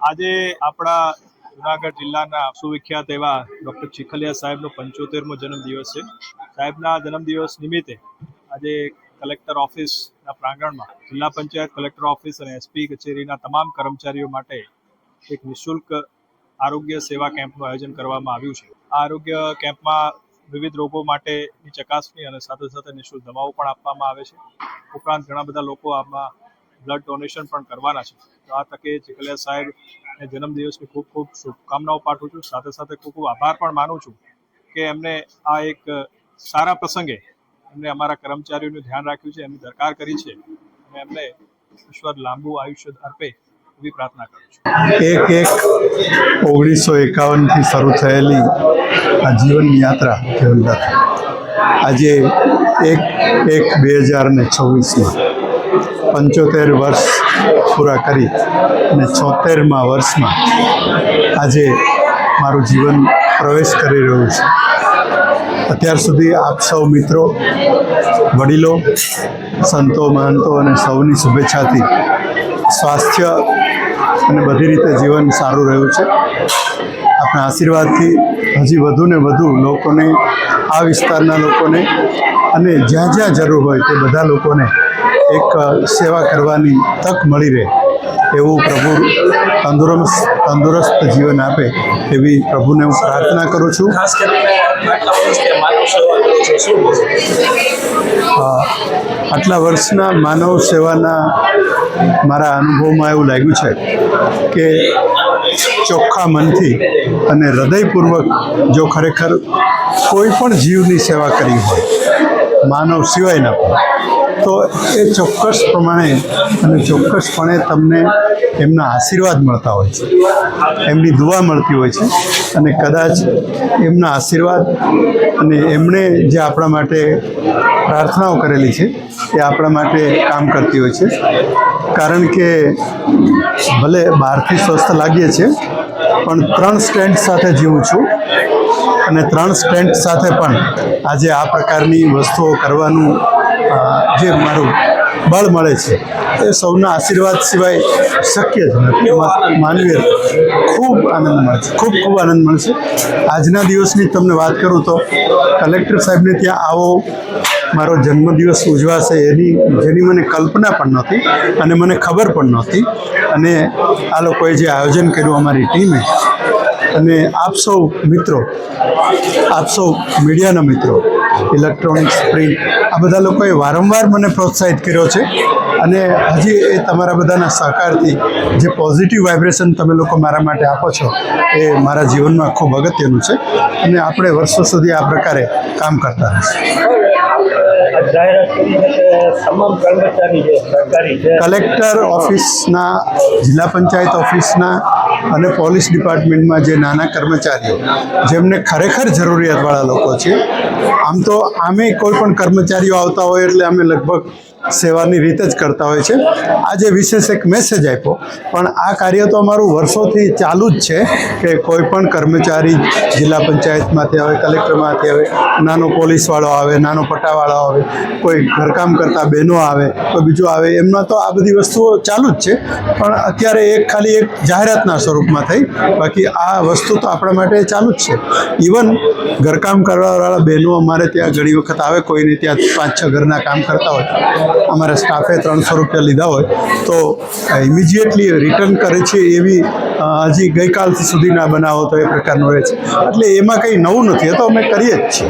આજે આપણા જુનાગઢ જિલ્લાના સુવિખ્યાત એવા ડૉક્ટર ચીખલિયા સાહેબનો 75મો જન્મદિવસ છે. સાહેબના જન્મદિવસ નિમિત્તે આજે કલેક્ટર ઓફિસના પ્રાંગણમાં જિલ્લા પંચાયત કલેક્ટર ઓફિસ અને એસપી કચેરીના તમામ કર્મચારીઓ માટે એક નિઃશુલ્ક આરોગ્ય સેવા કેમ્પનું આયોજન કરવામાં આવ્યું છે. આ આરોગ્ય કેમ્પમાં વિવિધ રોગો માટેની ચકાસણી અને સાથે સાથે નિઃશુલ્ક દવાઓ પણ આપવામાં આવે છે. ઉપરાંત ઘણા બધા લોકો આમાં બ્લડ ડોનેશન પણ કરવાના છે. તો આ તકે ચીખલિયા સાહેબને જન્મદિવસની ખૂબ ખૂબ શુભકામનાઓ પાઠવું છું. સાથે સાથે ખૂબ ખૂબ આભાર પણ માનું છું કે એમને આ એક સારા પ્રસંગે એમને અમારા કર્મચારીઓનું ધ્યાન રાખ્યું છે, એમની દરકાર કરી છે અને એમને ઈશ્વર લાંબુ આયુષ્ય અર્પે એવી પ્રાર્થના કરું છું. 1/1/1951થી શરૂ થયેલી આ જીવન યાત્રા આજે 1/1/2026માં 75 વર્ષ પૂરા કરી અને 76મા વર્ષમાં આજે મારું જીવન પ્રવેશ કરી રહ્યું છે. અત્યાર સુધી આપ સૌ મિત્રો, વડીલો, સંતો, મહંતો અને સૌની શુભેચ્છાથી સ્વાસ્થ્ય અને બધી રીતે જીવન સારું રહ્યું છે. આપણા આશીર્વાદથી હજી વધુ ને વધુ લોકોને, આ વિસ્તારના લોકોને અને જ્યાં જ્યાં જરૂર હોય તે બધા લોકોને એક સેવા કરવાની તક મળી રહે એવું પ્રભુ તંદુરસ્ત જીવન આપે એવી પ્રભુને હું પ્રાર્થના કરું છું. આટલા વર્ષના માનવ સેવાના મારા અનુભવમાં એવું લાગ્યું છે કે ચોખ્ખા મનથી અને હૃદયપૂર્વક જો ખરેખર કોઈ પણ જીવની સેવા કરી હોય, માનવ સિવાયના પણ, તો એ ચોક્કસ પ્રમાણે અને ચોક્કસપણે તમને એમના આશીર્વાદ મળતા હોય છે, એમની દુઆ મળતી હોય છે અને કદાચ એમના આશીર્વાદ અને એમણે જે આપણા માટે પ્રાર્થનાઓ કરેલી છે એ આપણા માટે કામ કરતી હોય છે. કારણ કે ભલે બહારથી સ્વસ્થ લાગીએ છીએ પણ 3 સ્ટેન્ટ સાથે જીવું છું અને 3 સ્ટેન્ટ સાથે પણ આજે આ પ્રકારની વસ્તુઓ કરવાનું જે મારું બળ મળે છે એ સૌના આશીર્વાદ સિવાય શક્ય જ નથી. માનવીય ખૂબ આનંદ મળશે, ખૂબ આનંદ મળશે. આજના દિવસની તમને વાત કરું તો કલેક્ટર સાહેબને ત્યાં આવો મારો જન્મદિવસ ઉજવાશે જેની મને કલ્પના પણ નહોતી અને મને ખબર પણ નહોતી. અને આ લોકોએ જે આયોજન કર્યું અમારી ટીમે અને આપ સૌ મિત્રો, આપ સૌ મીડિયાના મિત્રો, ઇલેક્ટ્રોનિક્સ, પ્રિન્ટ, આ બધા લોકોએ વારંવાર મને પ્રોત્સાહિત કર્યો છે અને હજી એ તમારા બધાના સહકારથી જે પોઝિટિવ વાઇબ્રેશન તમે લોકો મારા માટે આપો છો એ મારા જીવનમાં ખૂબ અગત્યનું છે અને આપણે વર્ષો સુધી આ પ્રકારે કામ કરતા રહીશું. કલેક્ટર ઓફિસના, જિલ્લા પંચાયત ઓફિસના અને પોલીસ ડિપાર્ટમેન્ટમાં જે નાના કર્મચારીઓ જેમને ખરેખર જરૂરિયાતવાળા લોકો છે, આમ તો આમે કોઈ પણ કર્મચારીઓ આવતા હોય એટલે અમે લગભગ સેવાની રીતે જ કરતા હોય છે. આજે વિશેષ એક મેસેજ આપ્યો, પણ આ કાર્ય તો અમારું વર્ષોથી ચાલુ જ છે કે કોઈ પણ કર્મચારી જિલ્લા પંચાયતમાંથી આવે, કલેક્ટરમાંથી આવે, નાનો પોલીસવાળો આવે, નાનો પટ્ટાવાળો આવે, કોઈ ઘરકામ કરતા બહેનો આવે, કોઈ બીજું આવે, એમના તો આ બધી વસ્તુઓ ચાલુ જ છે. પણ અત્યારે ખાલી એક જાહેરાતના સ્વરૂપમાં થઈ, બાકી આ વસ્તુ તો આપણા માટે ચાલુ જ છે. ઇવન ઘરકામ કરવાવાળા બહેનો અમારે ત્યાં ઘણી વખત આવે, કોઈને ત્યાં 5-6 ઘરના કામ કરતા હોય, અમારા સ્ટાફે 300 રૂપિયા લીધા હોય તો ઇમિજિએટલી રિટર્ન કરે છે એવી હજી ગઈકાલ સુધીના બનાવો તો એ પ્રકારનો રહે છે. એટલે એમાં કંઈ નવું નથી, એ તો અમે કરીએ જ છીએ.